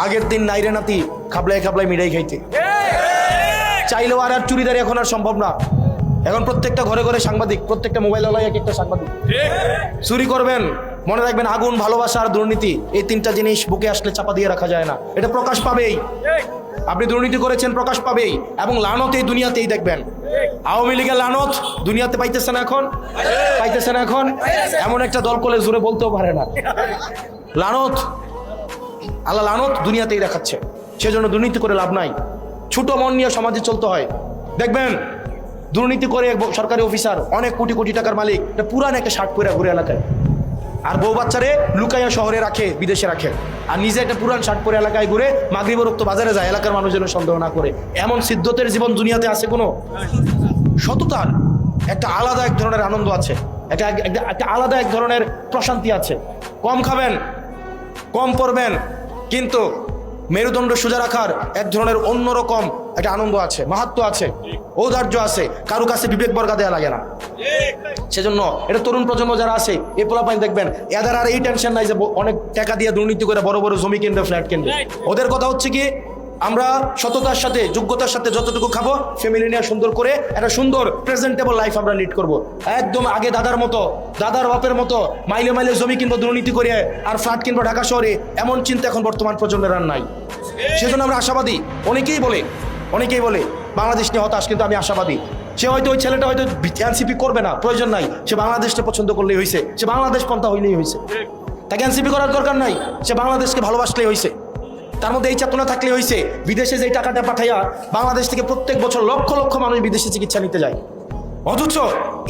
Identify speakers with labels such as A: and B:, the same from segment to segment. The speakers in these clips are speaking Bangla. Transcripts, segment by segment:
A: আগের দিন নাইরে নাতি খাবলায় খাবলায় মিঠাই খাইতে চাইলেও আর চুরিদারি এখন আর সম্ভব না। এখন প্রত্যেকটা ঘরে ঘরে সাংবাদিক, প্রত্যেকটা মোবাইল ওয়ালায় এক একটা সাংবাদিক। চুরি করবেন, মনে রাখবেন আগুন, ভালোবাসা আর দুর্নীতি, এই তিনটা জিনিস বুকে আসলে চাপা দিয়ে রাখা যায় না। এটা প্রকাশ পাবেই। আপনি দুর্নীতি করেছেন, প্রকাশ পাবেই, এবং লানত এই দুনিয়াতেই দেখবেন। আওয়ামী লীগের লানত দুনিয়াতে পাইতেছে না এখন, পাইতেছে না এখন। এমন একটা দল করলে জোরে বলতেও পারে না। লানত, আল্লাহ লানত দুনিয়াতেই দেখাচ্ছে। সেজন্য দুর্নীতি করে লাভ নাই। ছোট মন নিয়ে সমাজে চলতে হয়। দেখবেন দুর্নীতি করে এক সরকারি অফিসার, অনেক কোটি কোটি টাকার মালিক, এটা পুরান একটা শার্ট পরে ঘুরে এলাকায়, আর বউ বাচ্চারে লুকাইয়া শহরে রাখে, বিদেশে রাখে, আর নিজে একটা পুরান শার্ট পরে এলাকায় ঘুরে মাগরিবের রক্ত বাজারে যায়, এলাকার মানুষ যেন সন্দেহ না করে। এমন সিদ্ধতের জীবন দুনিয়াতে আছে কোনো? সততার একটা আলাদা এক ধরনের আনন্দ আছে, একটা আলাদা এক ধরনের প্রশান্তি আছে। কম খাবেন, কম পড়বেন, কিন্তু মেরুদণ্ড সোজা রাখার এক ধরনের অন্যরকম একটা আনন্দ আছে, মাহাত্ম্য আছে, ঔদার্য আছে, কারো কাছে বিবেক বর্গা দেয়া লাগে না। সেজন্য এটা তরুণ প্রজন্ম যারা আছে, এই পোলাপাইন দেখবেন এদের আর এই টেনশন নাই যে অনেক টাকা দিয়ে দুর্নীতি করে বড় বড় জমি কিনবে, ফ্ল্যাট কিনবে। ওদের কথা হচ্ছে কি, আমরা সততার সাথে, যোগ্যতার সাথে যতটুকু খাবো, ফ্যামিলি নিয়ে সুন্দর করে একটা সুন্দর প্রেজেন্টেবল লাইফ আমরা লিড করব। একদম আগে দাদার মতো, দাদার বাপের মতো মাইলে মাইলে জমি কিনবো দুর্নীতি করে, আর ফ্ল্যাট কিনবো ঢাকা শহরে, এমন চিন্তা এখন বর্তমান প্রজন্মের আর নাই। সেজন্য আমরা আশাবাদী। অনেকেই বলে বাংলাদেশ নিয়ে হতাশ, কিন্তু আমি আশাবাদী। সে হয়তো, ওই ছেলেটা হয়তো এনসিপি করবে না, প্রয়োজন নাই। সে বাংলাদেশকে পছন্দ করলেই হয়েছে, সে বাংলাদেশ পন্থা হইলেই হয়েছে। তাকে এনসিপি করার দরকার নাই, সে বাংলাদেশকে ভালোবাসলেই হয়েছে। তার মধ্যে এই চেতনা থাকলে হয়েছে। বিদেশে যে টাকাটা পাঠাইয়া বাংলাদেশ থেকে প্রত্যেক বছর লক্ষ লক্ষ মানুষ বিদেশে চিকিৎসা নিতে যায়, অথচ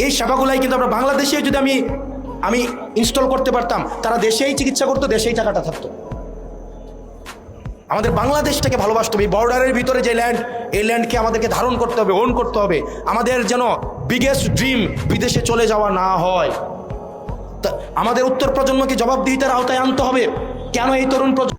A: এই সেবাগুলাই কিন্তু আমরা বাংলাদেশে যদি আমি ইনস্টল করতে পারতাম, তারা দেশেই চিকিৎসা করতো, দেশেই টাকাটা থাকতো। আমাদের বাংলাদেশটাকে ভালোবাসতে হবে। এই বর্ডারের ভিতরে যে ল্যান্ড, এই ল্যান্ডকে আমাদেরকে ধারণ করতে হবে, ওন করতে হবে। আমাদের যেন বিগেস্ট ড্রিম বিদেশে চলে যাওয়া না হয়। তা আমাদের উত্তর প্রজন্মকে জবাবদিহিতার আওতায় আনতে হবে। কেন এই তরুণ প্রজন্ম